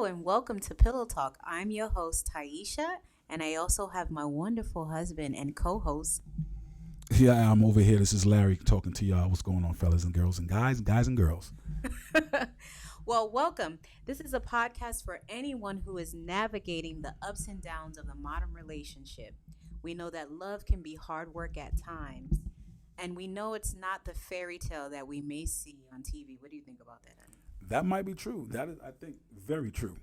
and welcome to Pillow Talk. I'm your host, Taisha, and I also have my wonderful husband and co host. Here I am over here. This is Larry talking to y'all. What's going on, fellas and girls and guys and girls? Well, welcome. This is a podcast for anyone who is navigating the ups and downs of the modern relationship. We know that love can be hard work at times, and we know it's not the fairy tale that we may see on TV. What do you think about that, honey? That might be true. That is, I think, very true.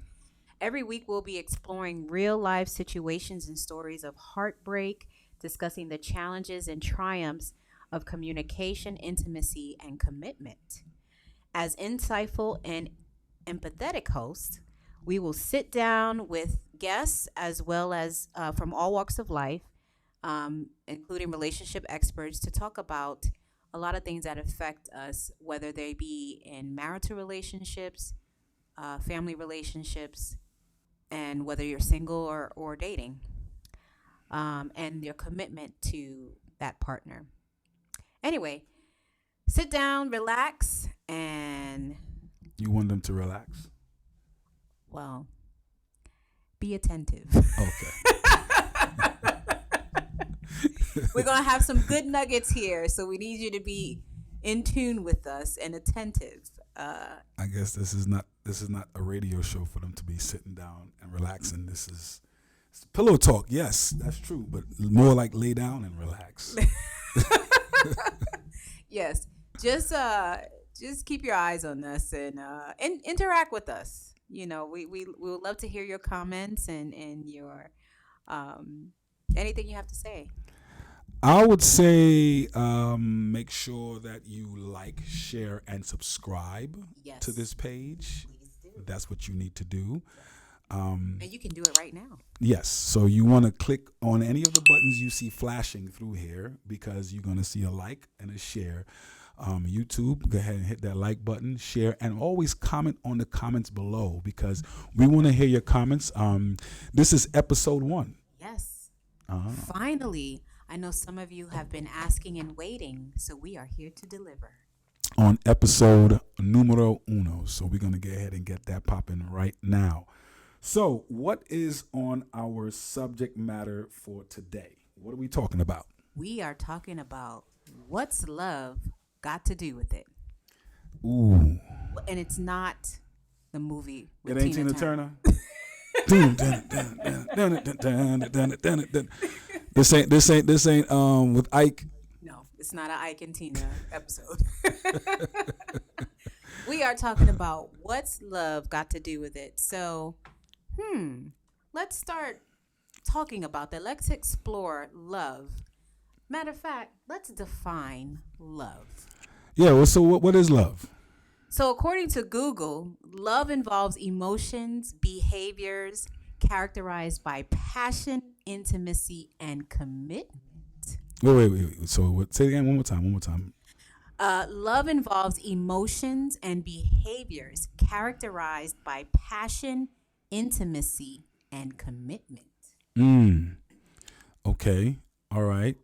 Every week, we'll be exploring real life situations and stories of heartbreak, discussing the challenges and triumphs of communication, intimacy, and commitment. As insightful and empathetic hosts, we will sit down with guests as well as from all walks of life, including relationship experts, to talk about a lot of things that affect us, whether they be in marital relationships, family relationships, and whether you're single or dating, and your commitment to that partner. Anyway, sit down, relax, and, You want them to relax? well, be attentive. Okay. We're going to have some good nuggets here, so we need you to be in tune with us and attentive. I guess this is not a radio show for them to be sitting down and relaxing. This is pillow talk. Yes, that's true, but more like lay down and relax. Yes, just keep your eyes on us and interact with us. You know, we would love to hear your comments and your anything you have to say. I would say make sure that you like, share, and subscribe Yes, to this page. please do. That's what you need to do. And you can do it right now. Yes, so you want to click on any of the buttons you see flashing through here because you're going to see a like and a share. YouTube, go ahead and hit that like button, share, and always comment on the comments below because we want to hear your comments. This is episode 1. Yes. Uh-huh. Finally, I know some of you have been asking and waiting, so we are here to deliver. On episode numero uno. So we're going to go ahead and get that popping right now. So what is on our subject matter for today? What are we talking about? We are talking about what's love got to do with it. Ooh. And it's not the movie with It ain't Tina Turner. This ain't with Ike. No, it's not an Ike and Tina episode. We are talking about what's love got to do with it. So, let's start talking about that. Let's explore love. Matter of fact, let's define love. Yeah, well, so what is love? So, according to Google, love involves emotions, behaviors characterized by passion, intimacy, and commitment. Wait. So say it again one more time. Love involves emotions and behaviors characterized by passion, intimacy, and commitment. Okay. All right.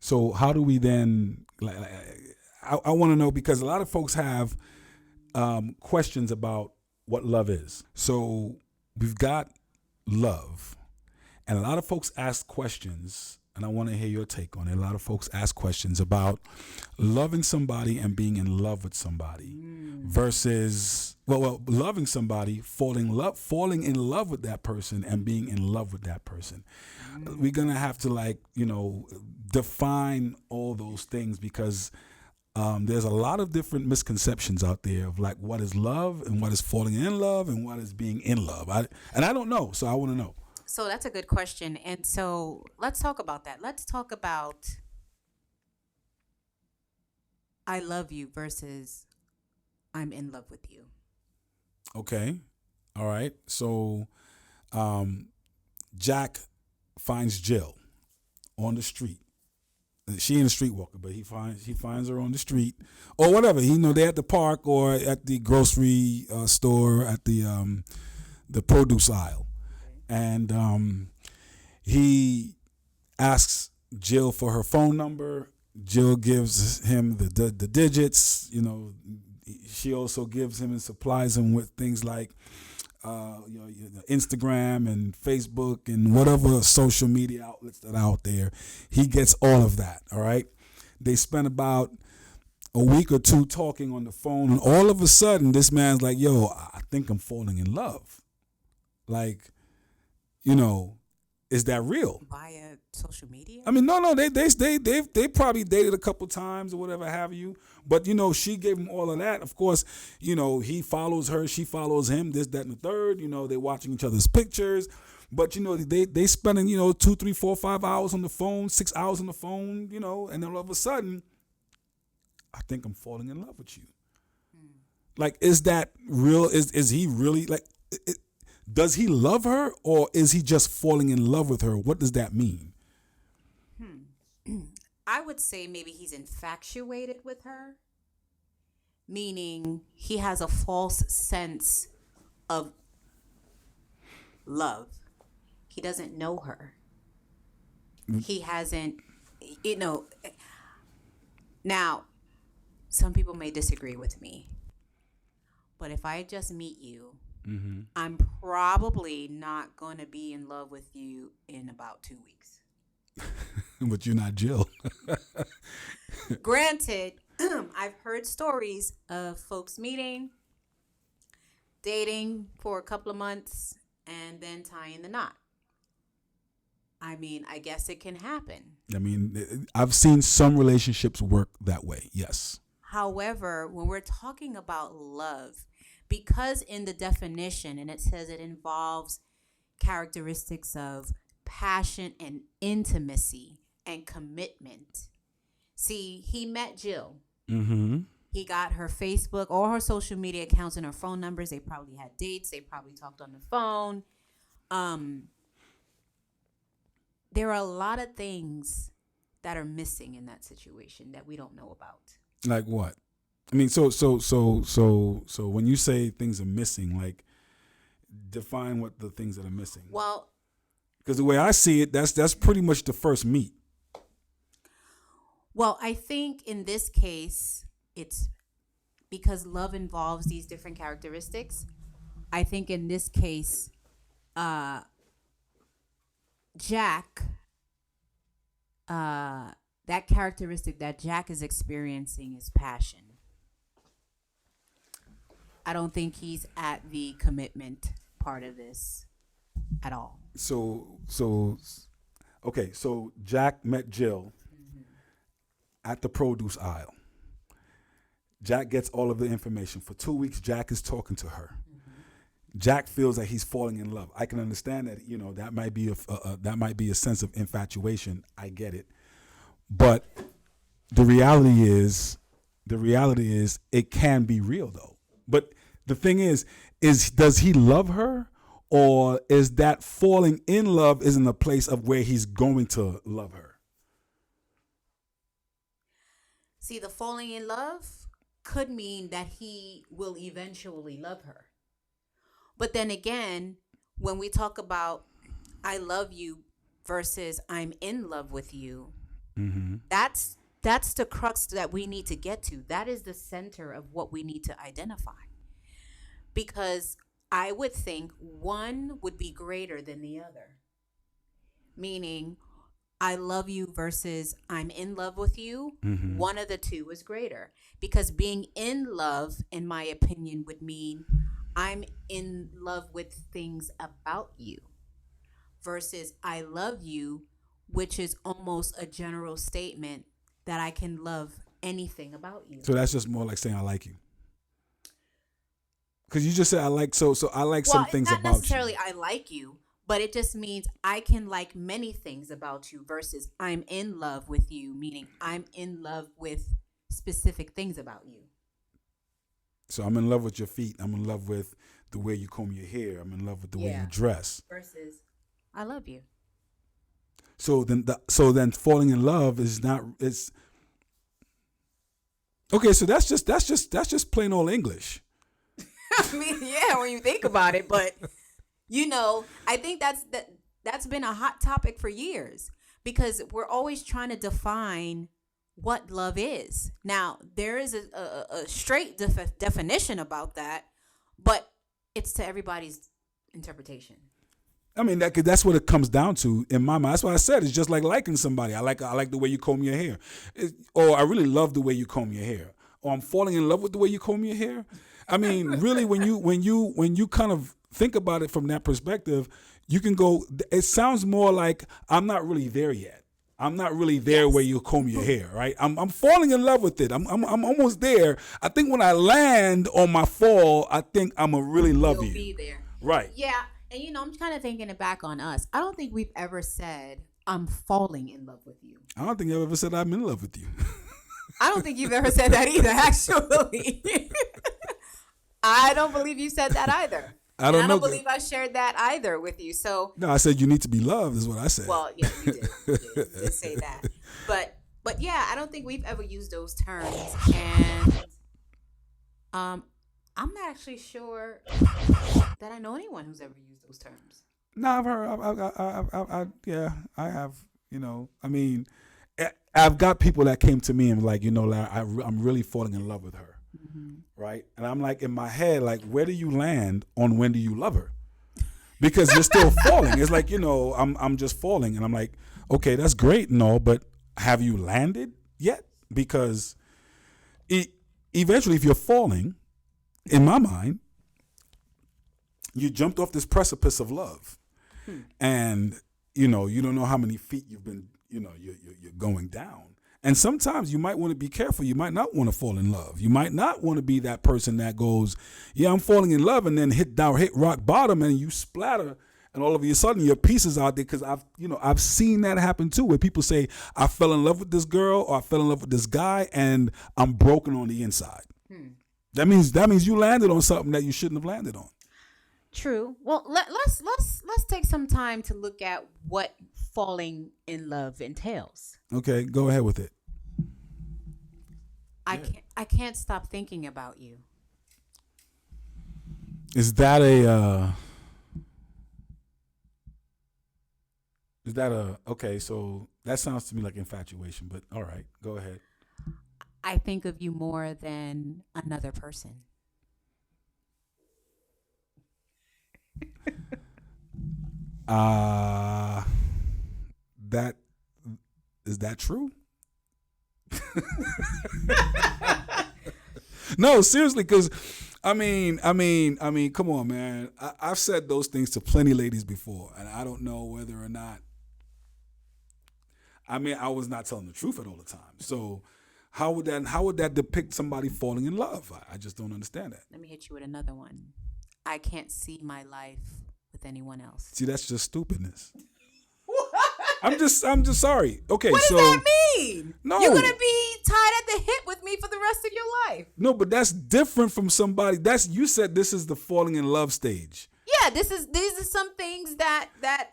So how do we then? I want to know because a lot of folks have questions about what love is. So we've got love, and a lot of folks ask questions, and I want to hear your take on it. A lot of folks ask questions about loving somebody and being in love with somebody versus loving somebody, falling in love with that person and being in love with that person. We're gonna have to define all those things because there's a lot of different misconceptions out there of like what is love and what is falling in love and what is being in love. I don't know, so I want to know. So that's a good question. And so let's talk about that. Let's talk about I love you versus I'm in love with you. Okay. All right. So Jack finds Jill on the street. She ain't a streetwalker, but he finds her on the street or whatever. They're at the park or at the grocery store at the produce aisle. And he asks Jill for her phone number. Jill gives him the digits. she also gives him and supplies him with things like Instagram and Facebook and whatever social media outlets that are out there. He gets all of that. All right. They spend about a week or two talking on the phone, and all of a sudden, this man's like, "Yo, I think I'm falling in love." Like, is that real? Via social media? I mean, no, they probably dated a couple times or whatever have you. But she gave him all of that. Of course, he follows her, she follows him, this, that, and the third. They're watching each other's pictures. But they spending 2, 3, 4, 5 hours on the phone, 6 hours on the phone. And then all of a sudden, I think I'm falling in love with you. Like, is that real? Is he really like? Does he love her, or is he just falling in love with her? What does that mean? I would say maybe he's infatuated with her, meaning he has a false sense of love. He doesn't know her. He hasn't, now, some people may disagree with me, but if I just meet you, I'm probably not going to be in love with you in about 2 weeks. But you're not Jill. Granted, I've heard stories of folks meeting, dating for a couple of months, and then tying the knot. I mean, I guess it can happen. I mean, I've seen some relationships work that way, yes. However, when we're talking about love, because in the definition, and it says it involves characteristics of passion and intimacy and commitment. See, he met Jill. Mm-hmm. He got her Facebook, all her social media accounts and her phone numbers. They probably had dates. They probably talked on the phone. There are a lot of things that are missing in that situation that we don't know about. Like what? I mean, so when you say things are missing, like, define what the things that are missing. Well, because the way I see it, that's pretty much the first meet. Well, I think in this case, it's because love involves these different characteristics. I think in this case, Jack, that characteristic that Jack is experiencing is passion. I don't think he's at the commitment part of this at all. So Jack met Jill at the produce aisle. Jack gets all of the information. For 2 weeks, Jack is talking to her. Jack feels that he's falling in love. I can understand that, that might be a sense of infatuation. I get it. But the reality is it can be real though. But the thing is does he love her, or is that falling in love is in the place of where he's going to love her? See, the falling in love could mean that he will eventually love her. But then again, when we talk about I love you versus I'm in love with you, that's the crux that we need to get to. That is the center of what we need to identify. Because I would think one would be greater than the other. Meaning, I love you versus I'm in love with you. One of the two is greater. Because being in love, in my opinion, would mean I'm in love with things about you. Versus I love you, which is almost a general statement that I can love anything about you. So that's just more like saying I like you. Because you just said I like, so I like some things about you. Not necessarily I like you, but it just means I can like many things about you versus I'm in love with you, meaning I'm in love with specific things about you. So I'm in love with your feet. I'm in love with the way you comb your hair. I'm in love with the way you dress. Versus I love you. So then falling in love is not, it's okay. So that's just plain old English. I mean, yeah, when you think about it, but I think that's been a hot topic for years because we're always trying to define what love is. Now, there is a straight definition about that, but it's to everybody's interpretation. I mean, that's what it comes down to in my mind. That's why I said it's just like liking somebody. I like the way you comb your hair, or I really love the way you comb your hair, or I'm falling in love with the way you comb your hair. I mean, really, when you kind of think about it from that perspective, you can go. It sounds more like I'm not really there yet. I'm not really there Yes. where you comb your hair, right? I'm falling in love with it. I'm almost there. I think when I land on my fall, I think I'm gonna really love You'll you. be there. Right. Yeah. And I'm kind of thinking it back on us. I don't think we've ever said, I'm falling in love with you. I don't think I've ever said I'm in love with you. I don't think you've ever said that either, actually. I don't believe you said that either. I don't And know. I don't believe I shared that either with you. So, No, I said you need to be loved is what I said. well, yeah, you did. You did say that. But yeah, I don't think we've ever used those terms. And I'm not actually sure that I know anyone who's ever used those terms. No, I've heard. Yeah, I have. I mean, I've got people that came to me and like, Larry, I'm really falling in love with her, right? And I'm like in my head, like, where do you land on when do you love her? Because you're still falling. It's like I'm just falling, and I'm like, okay, that's great and all, but have you landed yet? Because eventually, if you're falling, in my mind, you jumped off this precipice of love, and you don't know how many feet you've been, you're going down. And sometimes you might want to be careful. You might not want to fall in love. You might not want to be that person that goes, yeah, I'm falling in love, and then hit rock bottom, and you splatter, and all of a sudden your piece is out there. Because I've seen that happen too, where people say, I fell in love with this girl or I fell in love with this guy, and I'm broken on the inside. That means you landed on something that you shouldn't have landed on. True. Well, let's take some time to look at what falling in love entails. Okay, go ahead with it. I can't stop thinking about you. Is that okay? So that sounds to me like infatuation, but all right, go ahead. I think of you more than another person. That is that true? No, seriously, because I mean, come on, man. I've said those things to plenty of ladies before, and I don't know whether or not. I mean, I was not telling the truth at all the time. So, how would that depict somebody falling in love? I just don't understand that. Let me hit you with another one. I can't see my life with anyone else. See, that's just stupidness. I'm just sorry. Okay, What so does that mean? No. You're gonna be tied at the hip with me for the rest of your life. No, but that's different from somebody. You said this is the falling in love stage. Yeah, these are some things that have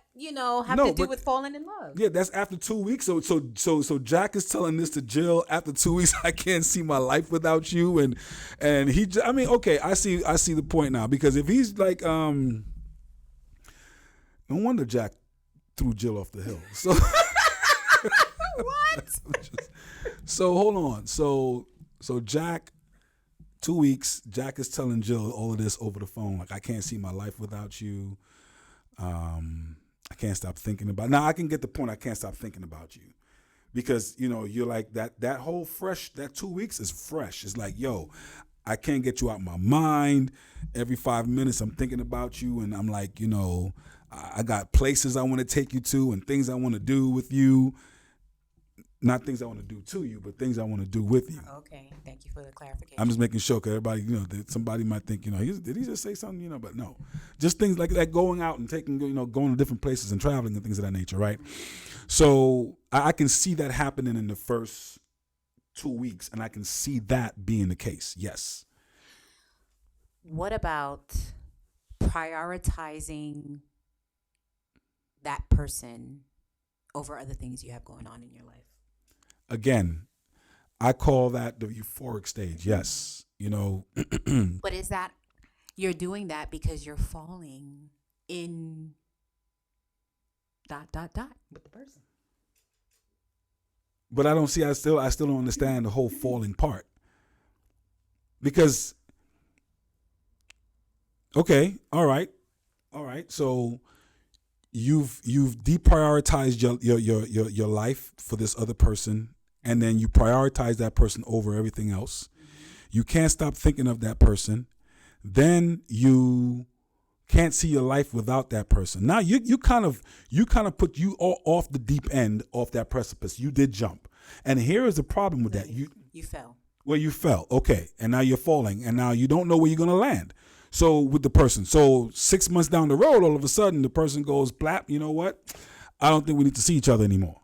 to do with falling in love. Yeah, that's after 2 weeks. So Jack is telling this to Jill after 2 weeks. I can't see my life without you, and he. I mean, okay, I see the point now, because if he's like, no wonder Jack threw Jill off the hill. So What? So hold on. So Jack, 2 weeks. Jack is telling Jill all of this over the phone. Like, I can't see my life without you. I can't stop thinking about. Now I can get the point. I can't stop thinking about you, because you're like that whole fresh. That 2 weeks is fresh. It's like, yo, I can't get you out my mind. Every 5 minutes I'm thinking about you, and I'm like, I got places I want to take you to and things I want to do with you. Not things I want to do to you, but things I want to do with you. Okay, thank you for the clarification. I'm just making sure, because everybody, that somebody might think, did he just say something, but no. Just things like that, going out and taking, going to different places and traveling and things of that nature, right? So I can see that happening in the first 2 weeks, and I can see that being the case, yes. What about prioritizing that person over other things you have going on in your life? Again, I call that the euphoric stage. Yes, But is that you're doing that because you're falling in ... with the person? But I don't see. I still don't understand the whole falling part. Because okay, all right. So you've deprioritized your life for this other person, and then you prioritize that person over everything else. You can't stop thinking of that person. Then you can't see your life without that person. Now you kind of put you all off the deep end, off that precipice. You did jump, and here is the problem with that. You fell. Well, you fell, okay, and now you're falling, and now you don't know where you're gonna land. So with the person, so 6 months down the road, all of a sudden the person goes, "Blap, you know what? I don't think we need to see each other anymore."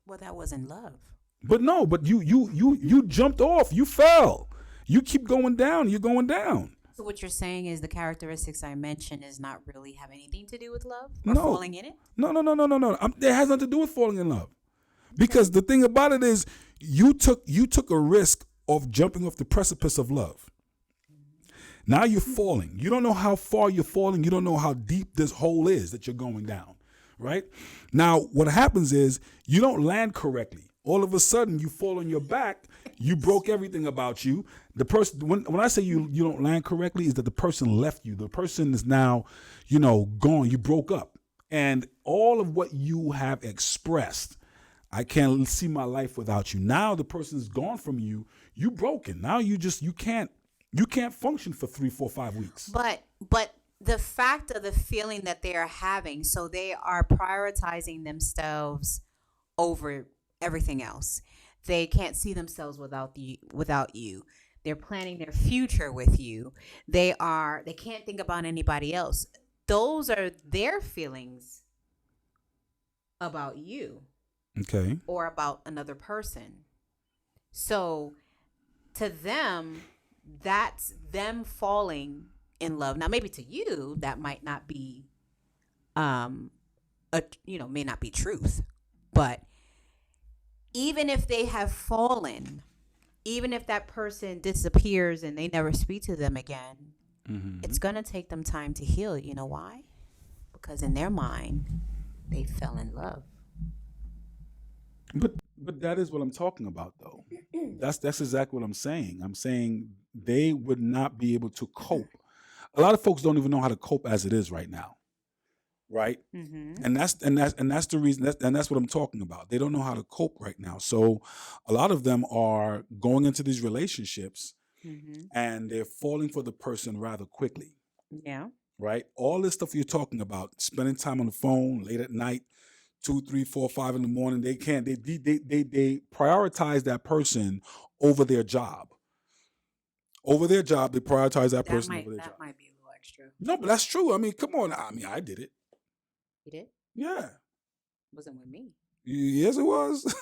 Well, that wasn't love. But no, but you jumped off, you fell. You keep going down, you're going down. So what you're saying is the characteristics I mentioned is not really have anything to do with love or No. falling in it? No. It has nothing to do with falling in love. Because the thing about it is you took a risk of jumping off the precipice of love. Now you're falling. You don't know how far you're falling. You don't know how deep this hole is that you're going down, right? Now, what happens is you don't land correctly. All of a sudden, you fall on your back. You broke everything about you. The person, when I say you don't land correctly, is that the person left you. The person is now, gone. You broke up. And all of what you have expressed, I can't see my life without you. Now the person's gone from you. You broken. Now you can't function for 3, 4, 5 weeks. But the fact of the feeling that they are having, so they are prioritizing themselves over everything else. They can't see themselves without you. They're planning their future with you. They can't think about anybody else. Those are their feelings about you. Okay. Or about another person. So to them, that's them falling in love. Now, maybe to you, that might not be, may not be truth. But even if they have fallen, even if that person disappears and they never speak to them again, it's going to take them time to heal. You know why? Because in their mind, they fell in love. But that is what I'm talking about, though. That's exactly what I'm saying. I'm saying they would not be able to cope. A lot of folks don't even know how to cope as it is right now, right? Mm-hmm. And that's the reason. That's what I'm talking about. They don't know how to cope right now. So a lot of them are going into these relationships, and they're falling for the person rather quickly. Yeah. Right. All this stuff you're talking about, spending time on the phone late at night, 2, 3, 4, 5 in the morning. They can't. They prioritize that person over their job. Over their job, they prioritize that person over their job. That might be a little extra. No, but that's true. I mean, come on. I mean, I did it. You did? Yeah. Wasn't with me. Yes, it was.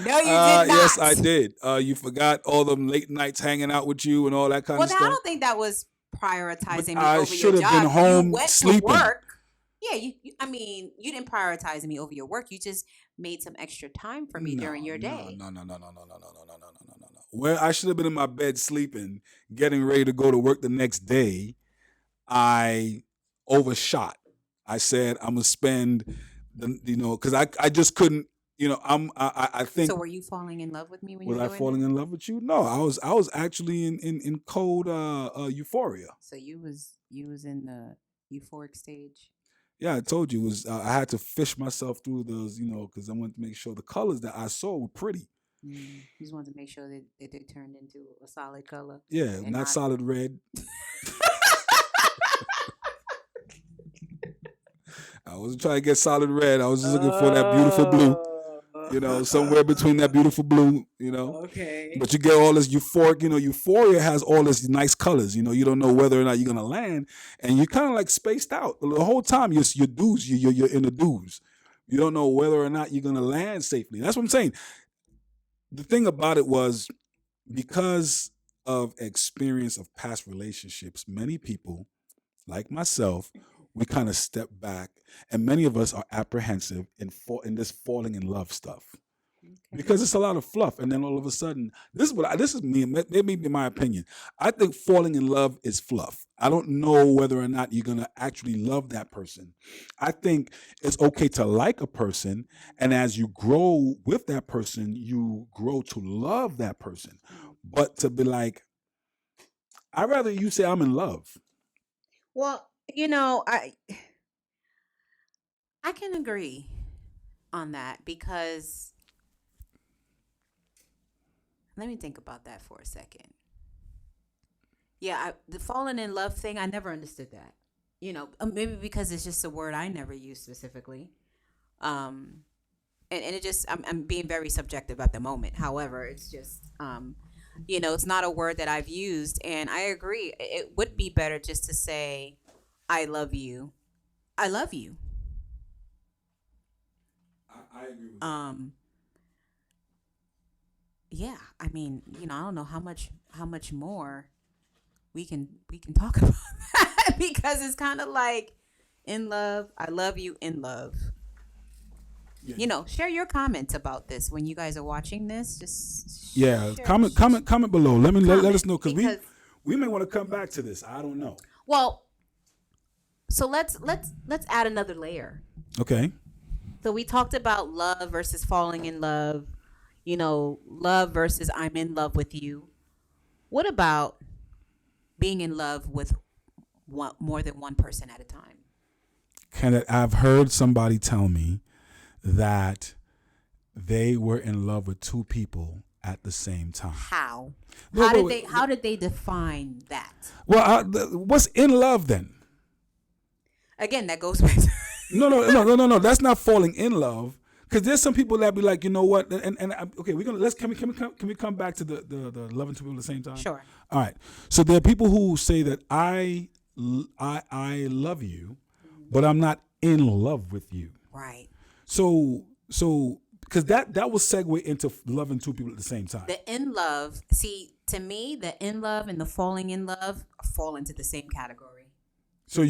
No, you did not. Yes, I did. You forgot all them late nights hanging out with you and all that kind of stuff. Well, I don't think that was prioritizing me I over should your have job. been home You went sleeping. to work. Yeah, you didn't prioritize me over your work. You just made some extra time for me during your day. No. Well, I should have been in my bed sleeping, getting ready to go to work the next day. I overshot. I said I'm gonna spend because I just couldn't. I think. So were you falling in love with me when was you were I falling in love with you? No, I was actually in cold euphoria. So you was in the euphoric stage. Yeah, I told you it was. I had to fish myself through those, because I wanted to make sure the colors that I saw were pretty. You just wanted to make sure that they turned into a solid color. Yeah, not solid red. I wasn't trying to get solid red. I was just looking for that beautiful blue. Somewhere between that beautiful blue. Okay. But you get all this euphoric. Euphoria has all this nice colors. You don't know whether or not you're gonna land, and you're kind of like spaced out the whole time. You're dudes. You're in the dudes. You don't know whether or not you're gonna land safely. That's what I'm saying. The thing about it was because of experience of past relationships, many people, like myself, we kind of step back, and many of us are apprehensive in this falling in love stuff. Okay. because it's a lot of fluff, and then all of a sudden, this is me. Maybe my opinion. I think falling in love is fluff. I don't know whether or not you're gonna actually love that person. I think it's okay to like a person, and as you grow with that person, you grow to love that person. But to be like, I'd rather you say I'm in love. Well, I can agree on that because let me think about that for a second. Yeah, the falling in love thing, I never understood that. Maybe because it's just a word I never used specifically. Um, and it just, I'm being very subjective at the moment. However, it's just, it's not a word that I've used. And I agree. It would be better just to say, I love you. I love you. I agree with that. Yeah, I mean, I don't know how much more we can talk about that because it's kind of like in love. I love you in love. Yeah. Share your comments about this when you guys are watching this. Just Yeah, share, comment below. Let us comment know because because we may want to come back to this. I don't know. well, so let's add another layer. Okay. So we talked about love versus falling in love. Love versus I'm in love with you. What about being in love with more than one person at a time? I've heard somebody tell me that they were in love with two people at the same time. How? No, How did they define that? Well, what's in love then? Again, that goes back to No. That's not falling in love. Because there's some people that be like, you know what, and okay, we're gonna can we come back to the loving two people at the same time? Sure. All right. So there are people who say that I love you, but I'm not in love with you. Right. So because that will segue into loving two people at the same time. The in love, see, to me, the in love and the falling in love fall into the same category. So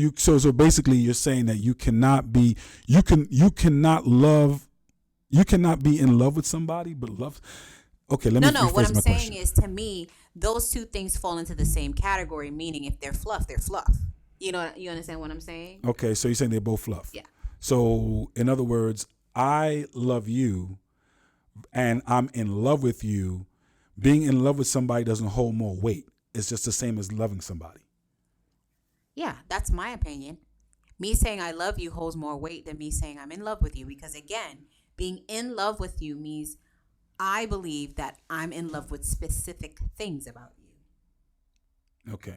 basically you're saying that you cannot be you cannot be in love with somebody but love. Okay, let me No. What rephrase I'm my saying question. is, to me, those two things fall into the same category. Meaning, if they're fluff, they're fluff. You understand what I'm saying? Okay, so you're saying they're both fluff. Yeah. So in other words, I love you and I'm in love with you. Being in love with somebody doesn't hold more weight. It's just the same as loving somebody. Yeah, that's my opinion. Me saying I love you holds more weight than me saying I'm in love with you because, again, being in love with you means I believe that I'm in love with specific things about you. Okay.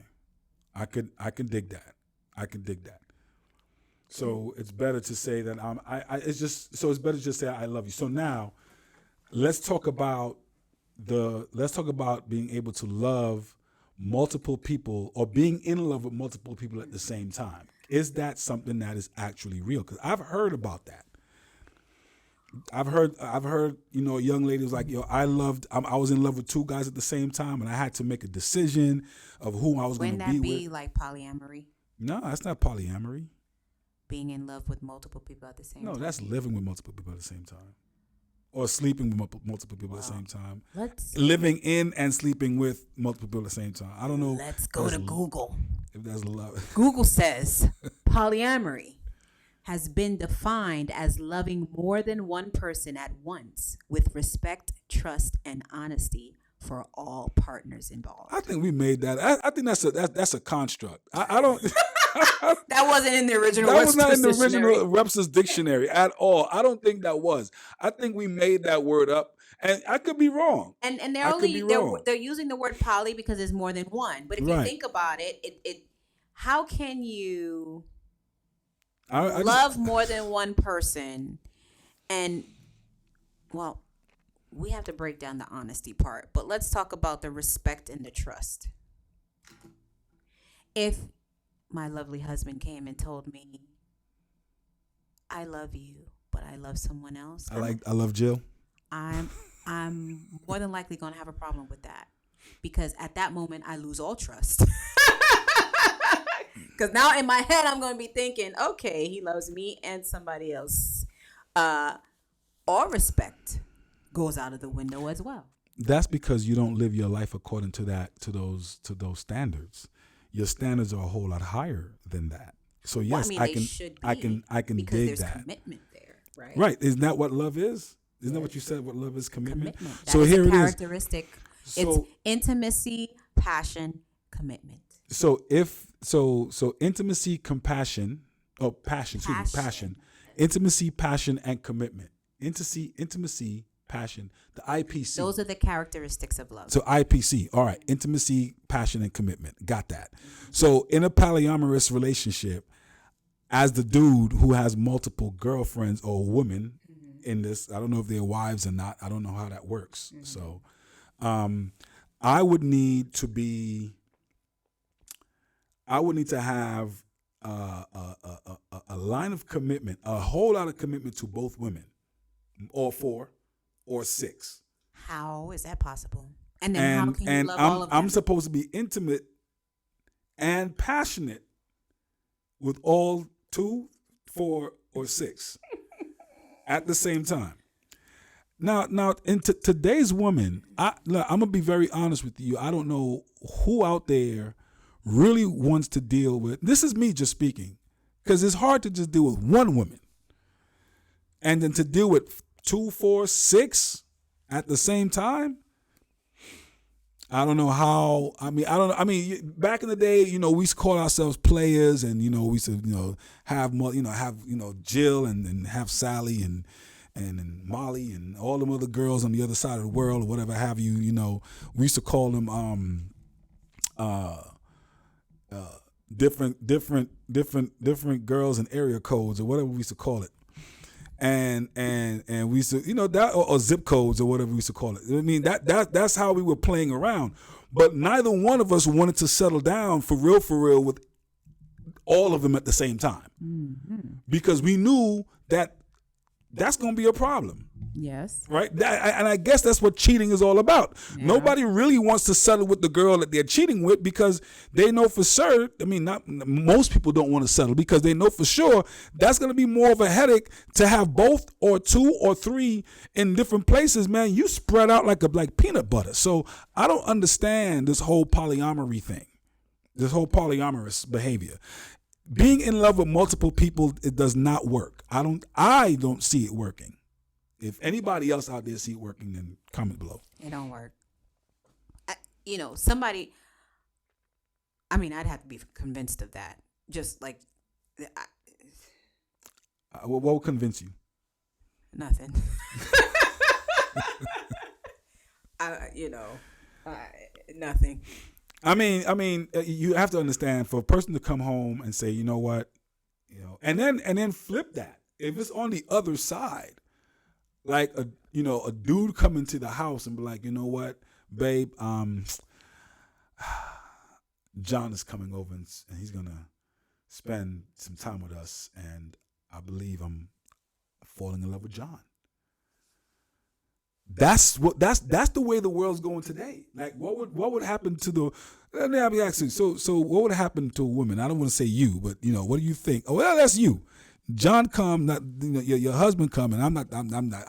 I can dig that. I can dig that. So it's better to say that it's better to just say I love you. So now let's talk about being able to love multiple people or being in love with multiple people at the same time. Is that something that is actually real? Because I've heard about that. I've heard, a young lady was like, I was in love with two guys at the same time, and I had to make a decision of who I was going to be with. Wouldn't that be like polyamory? No, that's not polyamory. Being in love with multiple people at the same time? No, that's living with multiple people at the same time. Or sleeping with multiple people at the same time. Living in and sleeping with multiple people at the same time. I don't know. Let's go to Google. If that's love. Google says polyamory has been defined as loving more than one person at once with respect, trust, and honesty for all partners involved. I think we made that. I think that's a construct. I don't. That wasn't in the original. That was not in the Webster's original Webster's dictionary at all. I don't think that was. I think we made that word up, and I could be wrong. And wrong. they're using the word poly because there's more than one. But if you think about it, how can you love more than one person? And well, we have to break down the honesty part, but let's talk about the respect and the trust. If my lovely husband came and told me, I love you, but I love someone else, I love Jill. I'm more than likely going to have a problem with that because at that moment I lose all trust. Because now in my head I'm going to be thinking, okay, he loves me and somebody else. Or respect. goes out of the window as well. That's because you don't live your life according to those standards. Your standards are a whole lot higher than that. So yes, Well, I mean, they should be I can because dig there's that. commitment there, right? Right? Isn't that what love is? Isn't that what you said? What love is? Commitment. Commitment. That So is here a it is. characteristic. So It's intimacy, passion, commitment. so intimacy, compassion, oh passion, excuse me, passion, intimacy, passion, and commitment. Intimacy, passion. The IPC. Those are the characteristics of love. So IPC, all right, intimacy, passion, and commitment. Got that. So in a polyamorous relationship, as the dude who has multiple girlfriends or women in this, I don't know if they're wives or not. I don't know how that works. So I would need to have a line of commitment, a whole lot of commitment to both women, or 4 or 6. How is that possible? And then how can you love all of them? I'm supposed to be intimate and passionate with all 2, 4, or 6 at the same time. Now, in today's woman, I'm gonna be very honest with you. I don't know who out there really wants to deal with. This is me just speaking, because it's hard to just deal with one woman, and then to deal with 2, 4, 6 at the same time. I don't know how. I mean, back in the day, we used to call ourselves players, and we used to, have Jill and have Sally and Molly and all them other girls on the other side of the world or whatever have you. We used to call them different girls and area codes or whatever we used to call it. And we used to, that or zip codes or whatever we used to call it. I mean, that's how we were playing around. But neither one of us wanted to settle down for real with all of them at the same time, because we knew that that's going to be a problem. Yes. Right? And I guess that's what cheating is all about. Yeah. Nobody really wants to settle with the girl that they're cheating with, because they know for sure, most people don't want to settle because they know for sure that's going to be more of a headache to have both or 2 or 3 in different places, man. You spread out like peanut butter. So I don't understand this whole polyamory thing, this whole polyamorous behavior. Being in love with multiple people, it does not work. I don't see it working. If anybody else out there see it working, then comment below. It don't work. Somebody, I'd have to be convinced of that. Just like, what will convince you? Nothing. Nothing. I mean, you have to understand, for a person to come home and say, you know what, and then flip that. If it's on the other side, like a dude coming to the house and be like, you know what, babe, John is coming over and he's gonna spend some time with us, and I believe I'm falling in love with John. That's the way the world's going today. Like, what would happen to the? Let me ask you. So what would happen to a woman? I don't want to say you, but what do you think? Oh, well, that's you. John come, not your husband come, and I'm not. I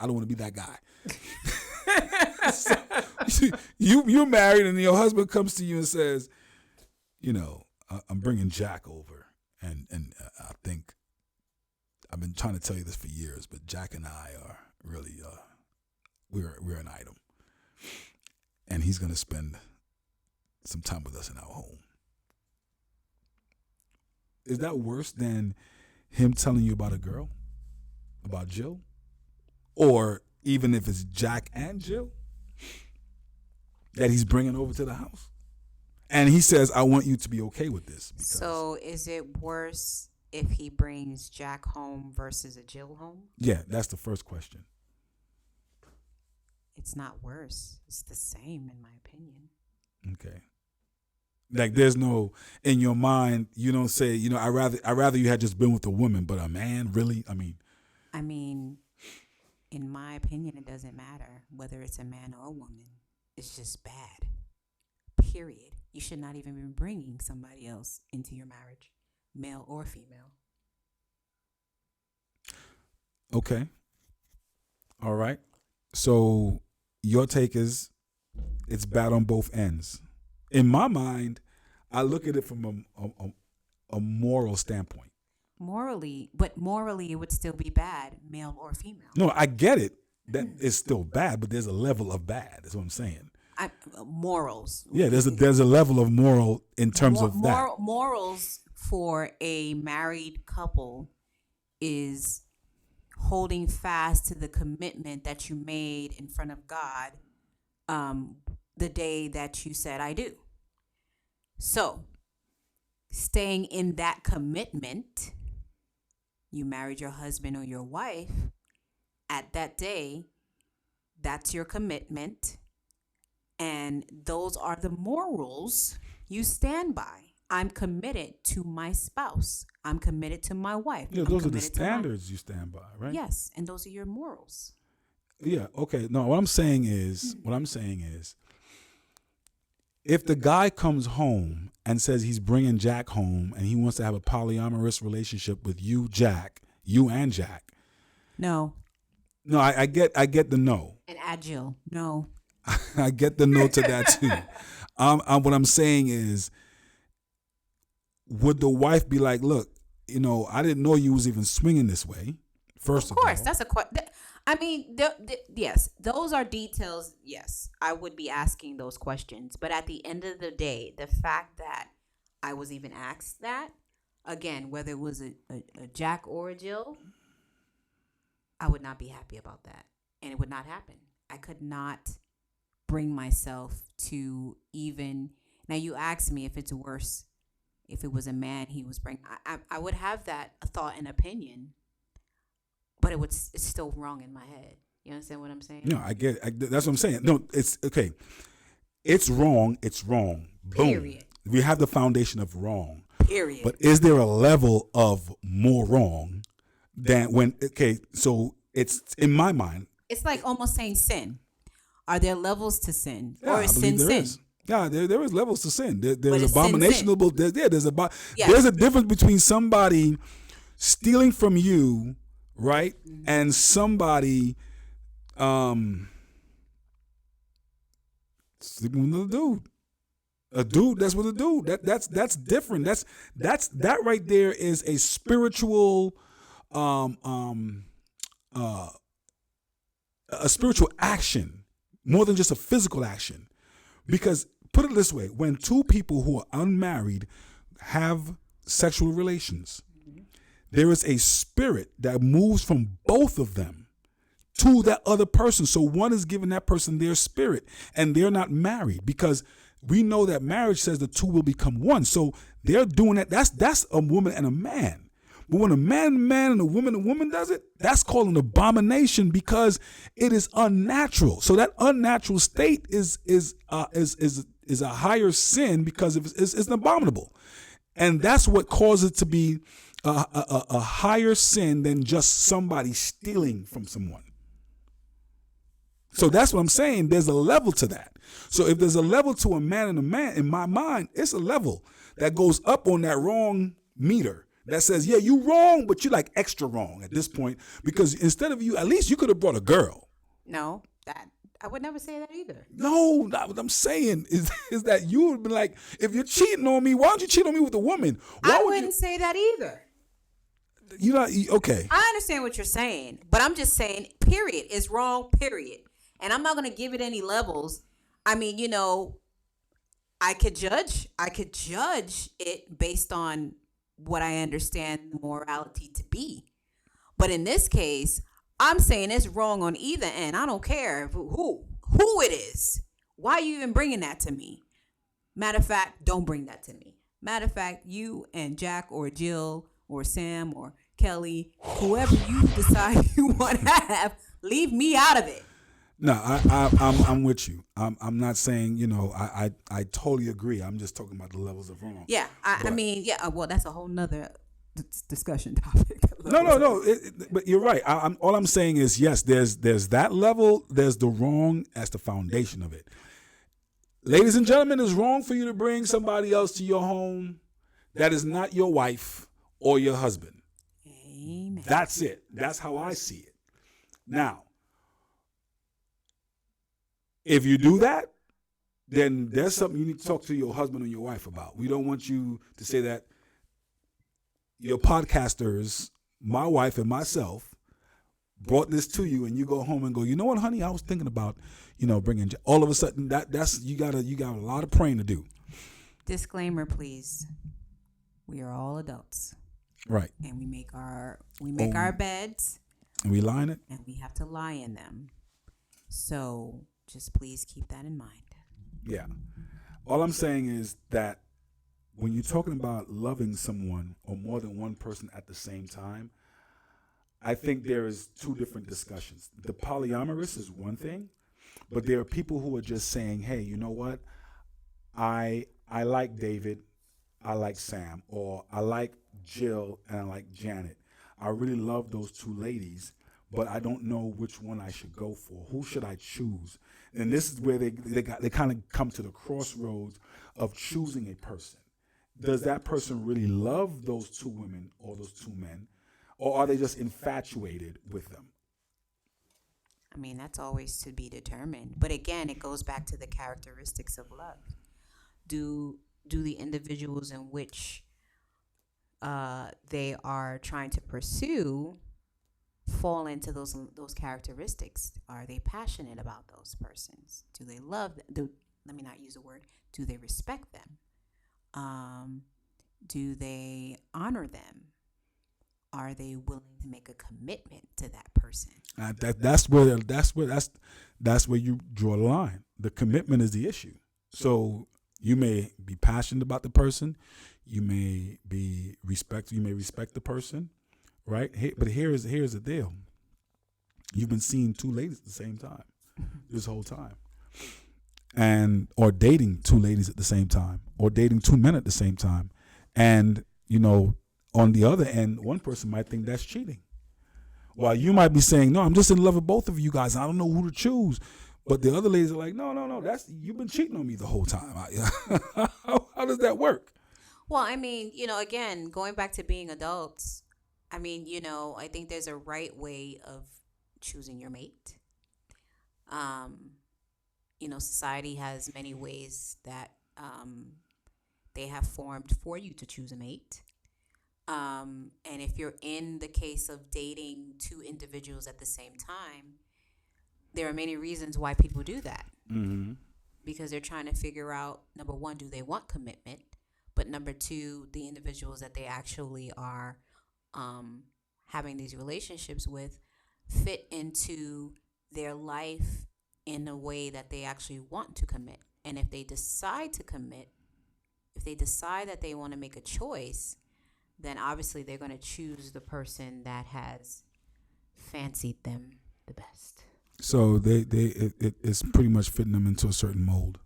don't want to be that guy. So, you're married, and your husband comes to you and says, I'm bringing Jack over, and I think I've been trying to tell you this for years, but Jack and I are really we're an item, and he's going to spend some time with us in our home. Is that worse than him telling you about a girl, about Jill? Or even if it's Jack and Jill that he's bringing over to the house, and he says, I want you to be okay with this. So is it worse if he brings Jack home versus a Jill home? Yeah, that's the first question. It's not worse. It's the same, in my opinion. Okay. Like, there's no, in your mind, you don't say, I rather you had just been with a woman, but a man, really? I mean, in my opinion, it doesn't matter whether it's a man or a woman. It's just bad. Period. You should not even be bringing somebody else into your marriage, male or female. Okay. All right. So your take is it's bad on both ends. In my mind, I look at it from a moral standpoint. But morally, it would still be bad, male or female. No, I get it. That is still bad, but there's a level of bad. That's what I'm saying. Morals. Yeah, there's a level of moral in terms of that. Morals for a married couple is holding fast to the commitment that you made in front of God the day that you said I do. So, staying in that commitment, you married your husband or your wife, at that day, that's your commitment. And those are the morals you stand by. I'm committed to my spouse. I'm committed to my wife. Yeah, those are the standards you stand by, right? Yes, and those are your morals. Yeah, okay. No, what I'm saying is, if the guy comes home and says he's bringing Jack home and he wants to have a polyamorous relationship with you, Jack, you and Jack. No. No, I get the no. And Agile, no. I get the no to that too. What I'm saying is, would the wife be like, look, I didn't know you was even swinging this way. First of course, all. that's a question. I mean, yes, those are details. Yes, I would be asking those questions. But at the end of the day, the fact that I was even asked that, again, whether it was a Jack or a Jill, I would not be happy about that. And it would not happen. I could not bring myself to even. Now, you asked me if it's worse if it was a man he was bringing. I would have that thought and opinion. But it's still wrong in my head. You understand what I'm saying? No, I get it. That's what I'm saying. No, it's okay. It's wrong. It's wrong. Boom. Period. We have the foundation of wrong. Period. But is there a level of more wrong than when? Okay, so it's in my mind. It's like almost saying sin. Are there levels to sin, Yeah, or is sin sin? Yeah, there is levels to sin. There's it's abominationable. sin. There's a difference between somebody stealing from you. Right? Mm-hmm. And somebody sleeping with a dude. A dude that's with a dude. That's different. That right there is a spiritual a spiritual action more than just a physical action. Because put it this way, when two people who are unmarried have sexual relations, there is a spirit that moves from both of them to that other person. So one is giving that person their spirit, and they're not married, because we know that marriage says the two will become one. So they're doing that. That's a woman and a man. But when a man and a woman does it, that's called an abomination, because it is unnatural. So that unnatural state is a higher sin, because it's an abominable, and that's what causes it to be a higher sin than just somebody stealing from someone. So that's what I'm saying. There's a level to that. So if there's a level to a man and a man, in my mind, it's a level that goes up on that wrong meter that says, yeah, you wrong, but you like extra wrong at this point, because instead of you, at least you could have brought a girl. No, that I would never say that either. No, not what I'm saying is that you would be like, if you're cheating on me, why don't you cheat on me with a woman? I wouldn't say that either. You know, okay. I understand what you're saying, but I'm just saying, period, is wrong, period. And I'm not going to give it any levels. I mean, I could judge it based on what I understand morality to be. But in this case, I'm saying it's wrong on either end. I don't care who it is. Why are you even bringing that to me? Matter of fact, don't bring that to me. Matter of fact, you and Jack or Jill or Sam or Kelly, whoever you decide you want to have, leave me out of it. No, I'm with you. I'm not saying, I totally agree. I'm just talking about the levels of wrong. Yeah, I mean, yeah. Well, that's a whole nother discussion topic. No. But you're right. All I'm saying is, yes, there's that level. There's the wrong as the foundation of it. Ladies and gentlemen, it's wrong for you to bring somebody else to your home that is not your wife or your husband. Amen. That's it. That's how I see it. Now, If you do that, then there's something you need to talk to your husband or your wife about. We don't want you to say that your podcasters, my wife and myself, brought this to you, and you go home and go, you know what, honey, I was thinking about, bringing. All of a sudden, that's you got a lot of praying to do. Disclaimer, please. We are all adults, right? And we make our beds, and we lie in it, and we have to lie in them. So just please keep that in mind. Yeah. All I'm saying is that when you're talking about loving someone or more than one person at the same time, I think there is two different discussions. The polyamorous is one thing, but there are people who are just saying, hey, you know what? I like David, I like Sam, or I like Jill and I like Janet. I really love those two ladies, but I don't know which one I should go for. Who should I choose? And this is where they kind of come to the crossroads of choosing a person. Does that person really love those two women or those two men, or are they just infatuated with them? I mean, that's always to be determined. But again, it goes back to the characteristics of love. Do the individuals in which they are trying to pursue fall into those characteristics? Are they passionate about those persons? Do they love them? Let me not use a word. Do they respect them? Do they honor them? Are they willing to make a commitment to that person? That's where you draw the line. The commitment is the issue. So you may be passionate about the person, you may respect the person, right? But here's the deal. You've been seeing two ladies at the same time this whole time, or dating two ladies at the same time, or dating two men at the same time, and on the other end, one person might think that's cheating. While you might be saying, no, I'm just in love with both of you guys. I don't know who to choose. But the other ladies are like, no, you've been cheating on me the whole time. How does that work? Well, I mean, again, going back to being adults, I mean, I think there's a right way of choosing your mate. Society has many ways that they have formed for you to choose a mate. And if you're in the case of dating two individuals at the same time, there are many reasons why people do that. Mm-hmm. Because they're trying to figure out, number one, do they want commitment? But number two, the individuals that they actually are having these relationships with fit into their life in a way that they actually want to commit. And if they decide to commit, if they decide that they want to make a choice, then obviously they're going to choose the person that has fancied them the best. So it's pretty much fitting them into a certain mold.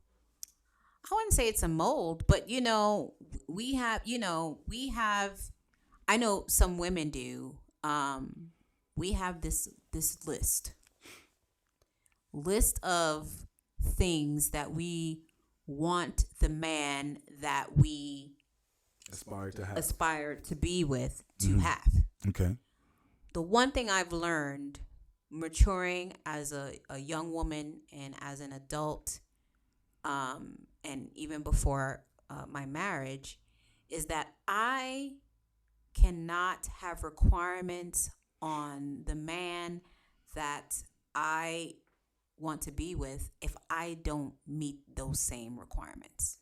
I wouldn't say it's a mold, but we have, I know some women do. We have this list of things that we want the man that we aspire to be with to have. Okay. The one thing I've learned maturing as a young woman and as an adult, and even before my marriage, is that I cannot have requirements on the man that I want to be with if I don't meet those same requirements.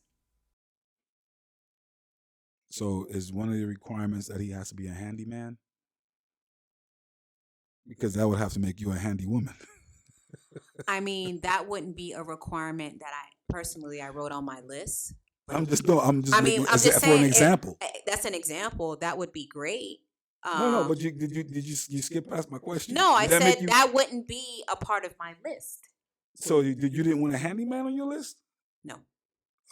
So is one of the requirements that he has to be a handyman? Because that would have to make you a handy woman. I mean, that wouldn't be a requirement that I wrote on my list. I'm just for an example. That's an example. That would be great. No, but did you skip past my question? No, I said that wouldn't be a part of my list. So you didn't want a handyman on your list? No.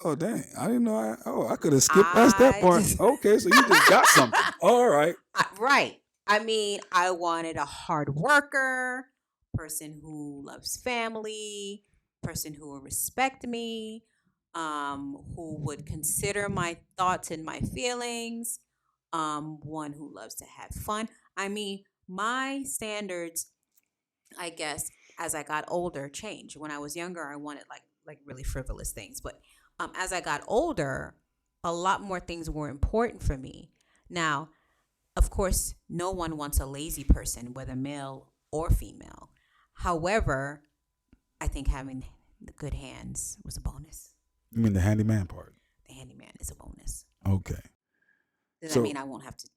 Oh dang! I didn't know. I could have skipped past that part. Okay, so you just got something. All right. Right. I mean, I wanted a hard worker, person who loves family, person who will respect me, who would consider my thoughts and my feelings, one who loves to have fun. I mean, my standards, I guess, as I got older, changed. When I was younger, I wanted like really frivolous things, but as I got older, a lot more things were important for me. Now, of course, no one wants a lazy person, whether male or female. However, I think having the good hands was a bonus. You mean the handyman part? The handyman is a bonus. Okay. Does that mean I won't have to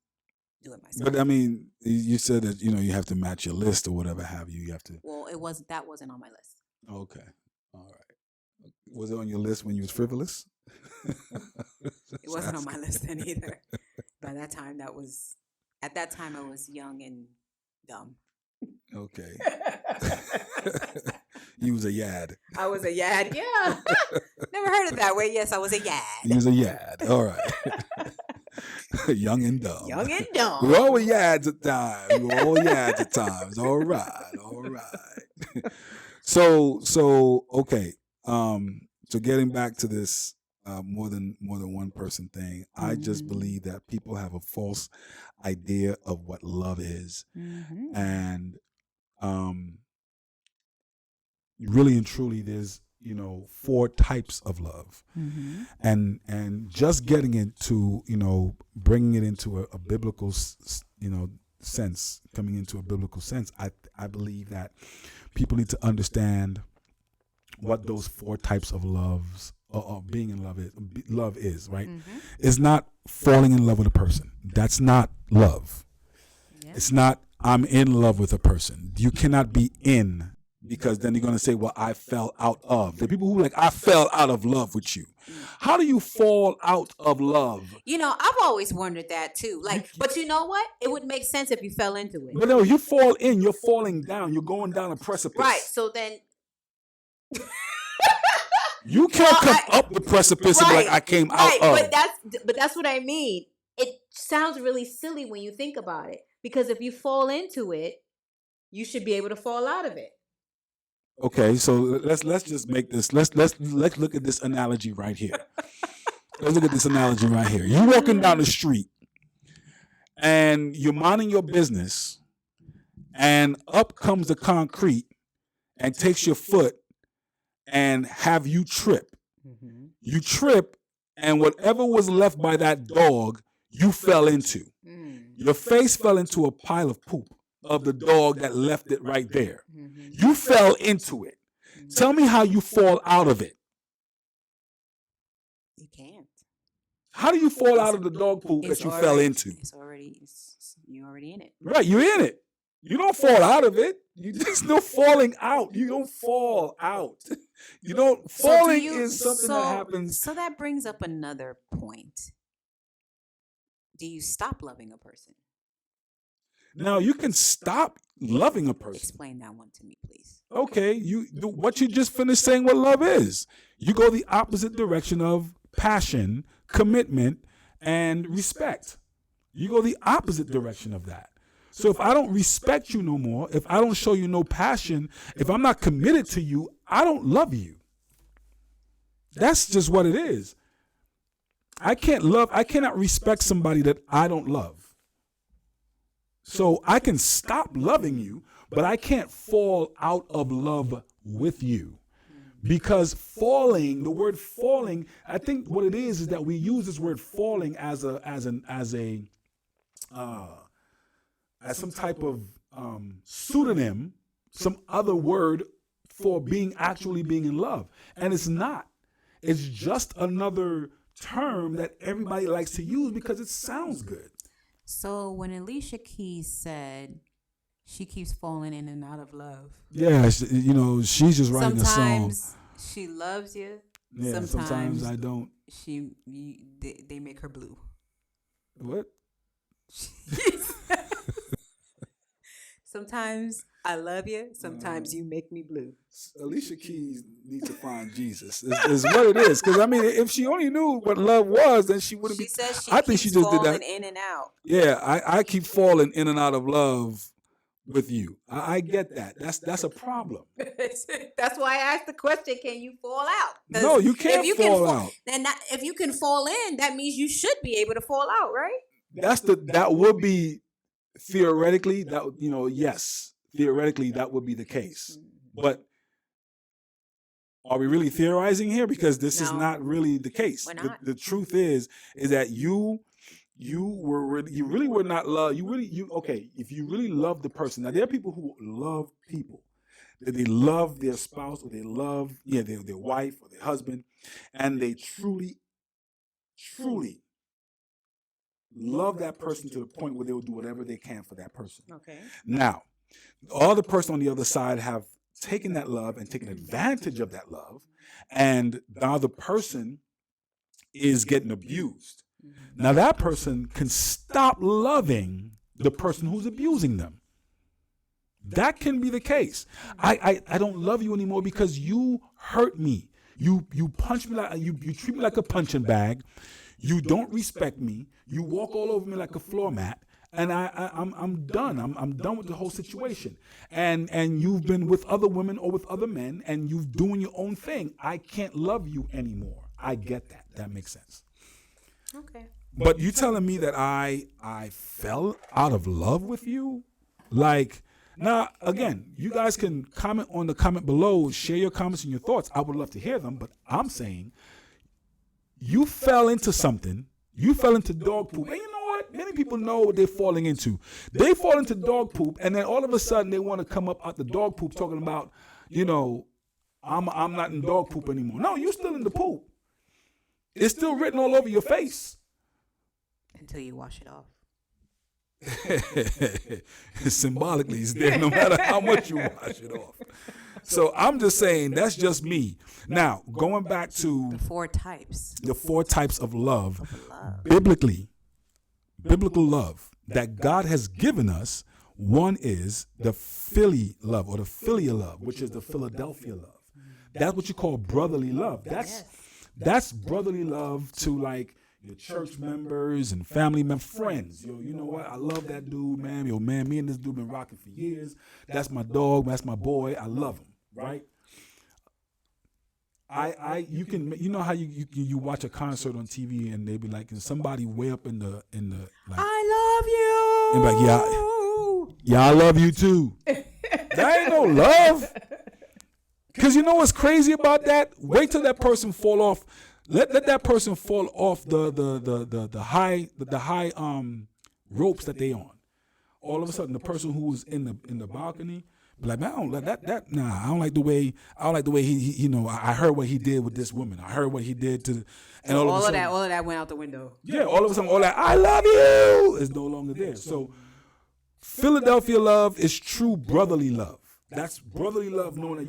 do it myself? But I mean, you said that you have to match your list or whatever have you. You have to. Well, that wasn't on my list. Okay. All right. Was it on your list when you was frivolous? It wasn't on my list then either. By that time, at that time I was young and dumb. Okay. You was a yad. I was a yad. Yeah. Never heard it that way. Yes, I was a yad. You was a yad. All right. Young and dumb. Young and dumb. We all were yads at times. We were all yads at times. All right. All right. So okay. So getting back to this more than one person thing, I just believe that people have a false idea of what love is, and really and truly, there's 4 types of love, and just getting into bringing it into a biblical sense, coming into a biblical sense. I believe that people need to understand what those 4 types of loves of being in love is, right? It's not falling in love with a person. That's not love. Yeah. It's not I'm in love with a person. You cannot be in, because then you're going to say, well, I fell out of. The people who I fell out of love with you. How do you fall out of love? I've always wondered that too. But you know what? It would make sense if you fell into it. But no, you fall in, you're falling down. You're going down a precipice. Right. So then you can't come up the precipice and be like, I came out of. But that's what I mean. It sounds really silly when you think about it, because if you fall into it, you should be able to fall out of it. Okay, so let's just make this. Let's look at this analogy right here. Let's look at this analogy right here. You're walking down the street, and you're minding your business, and up comes the concrete, and takes your foot, and have you trip. You trip, and whatever was left by that dog, you fell into. Your face fell into a pile of poop of the dog that left it right there. You fell into it. Tell me how you fall out of it. You can't. How do you fall out of the dog poop that you fell into? You're already in it. Right, you're in it. You don't fall out of it. There's no falling out. You don't fall out. Falling is something that happens. So that brings up another point. Do you stop loving a person? Now, you can stop loving a person. Explain that one to me, please. Okay, what you just finished saying what love is. You go the opposite direction of passion, commitment, and respect. You go the opposite direction of that. So if I don't respect you no more, if I don't show you no passion, if I'm not committed to you, I don't love you. That's just what it is. I cannot respect somebody that I don't love. So I can stop loving you, but I can't fall out of love with you. Because falling, the word falling, I think what it is that we use this word falling as some type of pseudonym, some other word for actually being in love. And it's not. It's just another term that everybody likes to use because it sounds good. So when Alicia Keys said she keeps falling in and out of love. Yeah, she's just writing a song. Sometimes she loves you. Yeah, sometimes I don't. They make her blue. What? Sometimes I love you. Sometimes you make me blue. Alicia Keys needs to find Jesus. Is what it is. Because if she only knew what love was, then she wouldn't be. She says she I think she just did that. In and out. Yeah, I keep falling in and out of love with you. I get that. That's a problem. That's why I asked the question: can you fall out? No, you can't fall out. Then if you can fall in, that means you should be able to fall out, right? That would be theoretically yes. Theoretically, that would be the case. But are we really theorizing here? Because this is No. not really the case. We're not. The truth is that you really were not love. Okay. If you really love the person, now there are people who love people, that they love their spouse or they love their wife or their husband, and they truly love that person to the point where they will do whatever they can for that person. Okay. Now, all the person on the other side have taken that love and taken advantage of that love, and now the person is getting abused. Now that person can stop loving the person who's abusing them. That can be the case. I don't love you anymore because you hurt me. You punch me like you treat me like a punching bag. You don't respect me. You walk all over me like a floor mat. And I'm done. I'm done with the whole situation. And you've been with other women or with other men, and you've doing your own thing. I can't love you anymore. I get that. That makes sense. Okay. But you telling me that I fell out of love with you? Like, now, again, you guys can comment on the comment below, share your comments and your thoughts. I would love to hear them, but I'm saying you fell into something. You fell into dog poop. And you know what? Many people know what they're falling into. They fall into dog poop, and then all of a sudden they want to come up out the dog poop talking about, I'm not in dog poop anymore. No, you're still in the poop. It's still written all over your face. Until you wash it off. Symbolically, it's there no matter how much you wash it off. So I'm just saying that's just me. Now, going back to the four types of love, biblical love that God has given us. One is the Philly love or the filial love, which is the Philadelphia love. That's what you call brotherly love. That's brotherly love to like your church members and family members, friends. You know what? I love that dude, man. Man, me and this dude been rocking for years. That's my dog. That's my boy. I love him, right? You know how you watch a concert on TV and they be like, and somebody way up in the like, I love you. And like, yeah, I love you too. That ain't no love. Because you know what's crazy about that? Wait till that person fall off. Let that person fall off the high ropes that they on. All of a sudden, the person who's in the balcony be like, man, I don't like that. Nah, I don't like the way he I heard what he did with this woman. I heard what he did to, and all of that went out the window. Yeah, all of a sudden, all that I love you is no longer there. So, Philadelphia love is true brotherly love. That's brotherly love, knowing that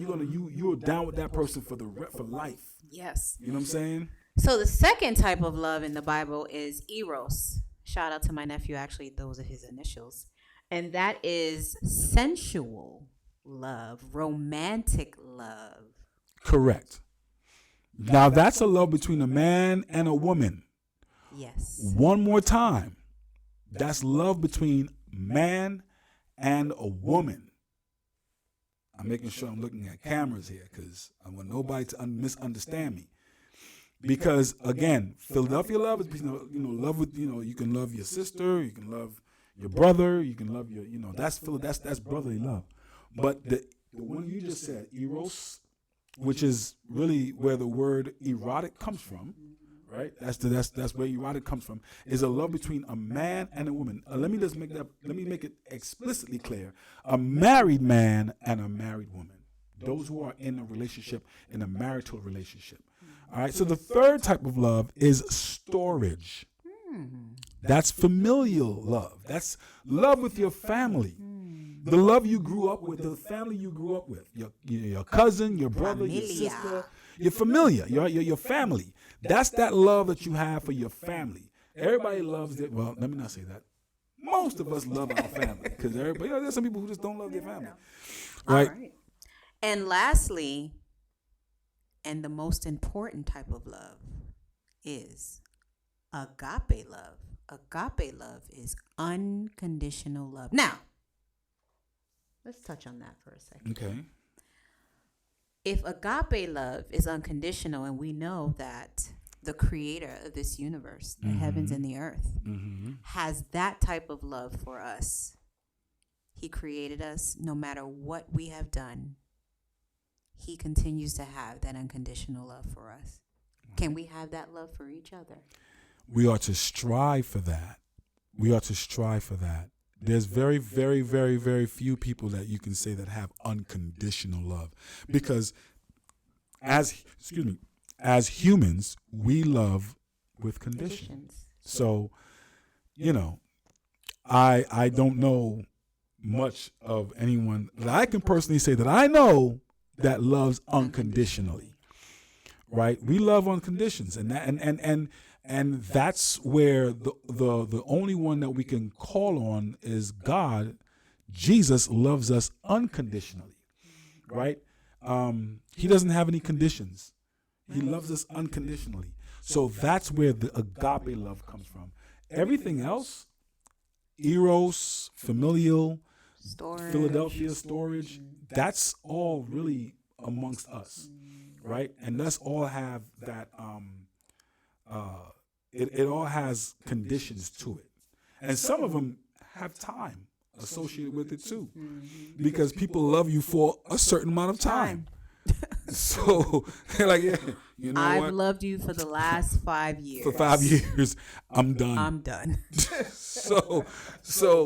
you're down with that person for life. Yes. You know what I'm saying? So the second type of love in the Bible is eros. Shout out to my nephew. Actually, those are his initials. And that is sensual love, romantic love. Correct. Now that's a love between a man and a woman. Yes. One more time. That's love between man and a woman. I'm making sure I'm looking at cameras here because I want nobody to misunderstand me. Because again, Philadelphia love is love with you can love your sister, you can love your brother, you can love your that's brotherly love. But the one you just said, eros, which is really where the word erotic comes from, right? That's where erotic comes from. Is a love between a man and a woman. Let me make it explicitly clear: a married man and a married woman. Those who are in a relationship, in a marital relationship. All right. So the third type of love is storage. That's familial love. That's love with your family. The love you grew up with, the family you grew up with, your cousin, your brother, your sister, your familia, your family. That's that love that you have for your family. Everybody loves it. Well, let me not say that. Most of us love our family because there's some people who just don't love their family. Right? All right. And lastly, and the most important type of love is agape love. Agape love is unconditional love. Now, let's touch on that for a second. Okay. If agape love is unconditional, and we know that the creator of this universe, the heavens and the earth, has that type of love for us. He created us no matter what we have done. he continues to have that unconditional love for us. Can we have that love for each other? We are to strive for that. We are to strive for that. There's very, very, very, very few people that you can say that have unconditional love, because as humans, we love with conditions. So, I don't know much of anyone that I can personally say that I know that loves unconditionally. Right? We love on conditions, and that, and that's where the only one that we can call on is God. Jesus loves us unconditionally, right? He doesn't have any conditions. He loves us unconditionally. So that's where the agape love comes from. Everything else, eros, familial, Philadelphia storage, that's all really amongst us, right? And let's all have that. It all has conditions to it, and some of them have time associated with it too, because people love you for a certain amount of time. So, like, I've loved you for the last 5 years. For 5 years, I'm done. I'm done. So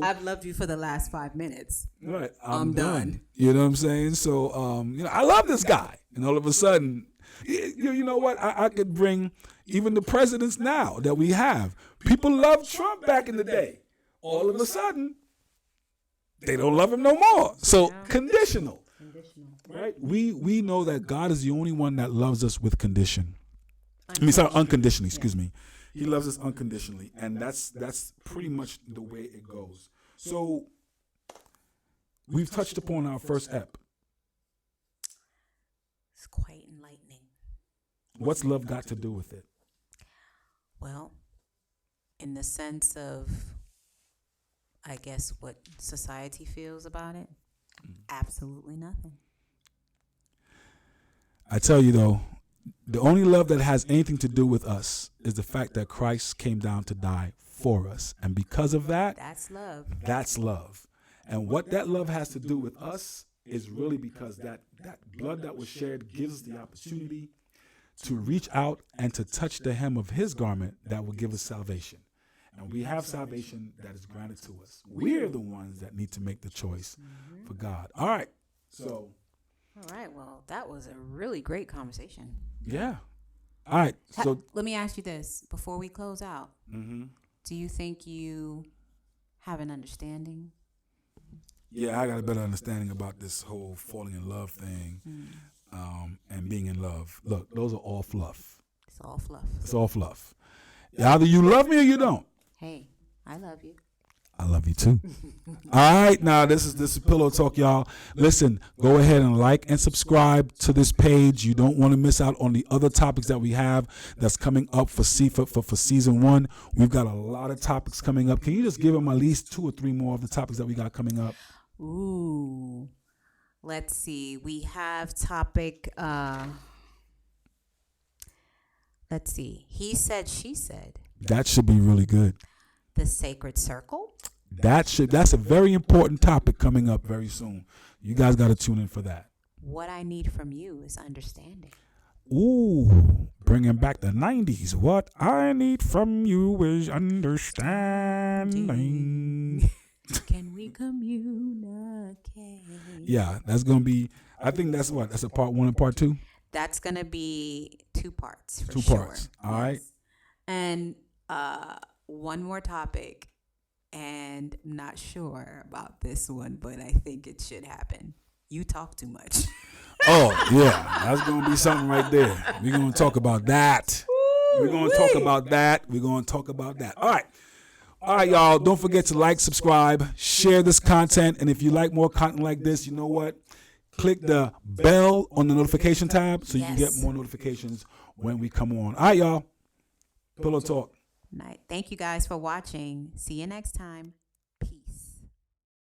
I've loved you for the last 5 minutes. Right, I'm done. You know what I'm saying? So, I love this guy, and all of a sudden, you know what? I could bring even the presidents now that we have. People loved Trump back in the day. All of a sudden, they don't love him no more. So, conditional. Right? We know that God is the only one that loves us with condition. Unconditionally, excuse me. He loves us unconditionally, and that's pretty much the way it goes. So we've touched upon our first ep. It's quite enlightening. What's love got to do with it? Well, in the sense of, I guess, what society feels about it, absolutely nothing. I tell you, though, the only love that has anything to do with us is the fact that Christ came down to die for us. And because of that, that's love. That's love. And what that love has to do with us is really because that blood that was shed gives us the opportunity to reach out and to touch the hem of his garment that will give us salvation. And we have salvation that is granted to us. We're the ones that need to make the choice for God. All right. So. All right. Well, that was a really great conversation. Yeah. All right. So let me ask you this before we close out. Mm-hmm. Do you think you have an understanding? Yeah, I got a better understanding about this whole falling in love thing, and being in love. Look, those are all fluff. It's all fluff. It's all fluff. Either you love me or you don't. Hey, I love you. I love you too. All right, now this is Pillow Talk, y'all. Listen, go ahead and like and subscribe to this page. You don't want to miss out on the other topics that we have that's coming up for season 1. We've got a lot of topics coming up. Can you just give them at least 2 or 3 more of the topics that we got coming up? Ooh, let's see. We have topic. Let's see. He said, she said. That should be really good. The sacred circle. That's a very important topic coming up very soon. You guys got to tune in for that. What I need from you is understanding. Ooh, bringing back the 90s. What I need from you is understanding. Can we communicate? Yeah, that's going to be, I think that's a part 1 and part 2? That's going to be 2 parts for 2 sure. parts. All right. And one more topic, and I'm not sure about this one, but I think it should happen. You talk too much. Oh, yeah. That's going to be something right there. We're going to talk about that. We're going to talk about that. All right. All right, y'all. Don't forget to like, subscribe, share this content. And if you like more content like this, you know what? Click the bell on the notification tab so you can get more notifications when we come on. All right, y'all. Pillow Talk. Night. Thank you guys for watching. See you next time.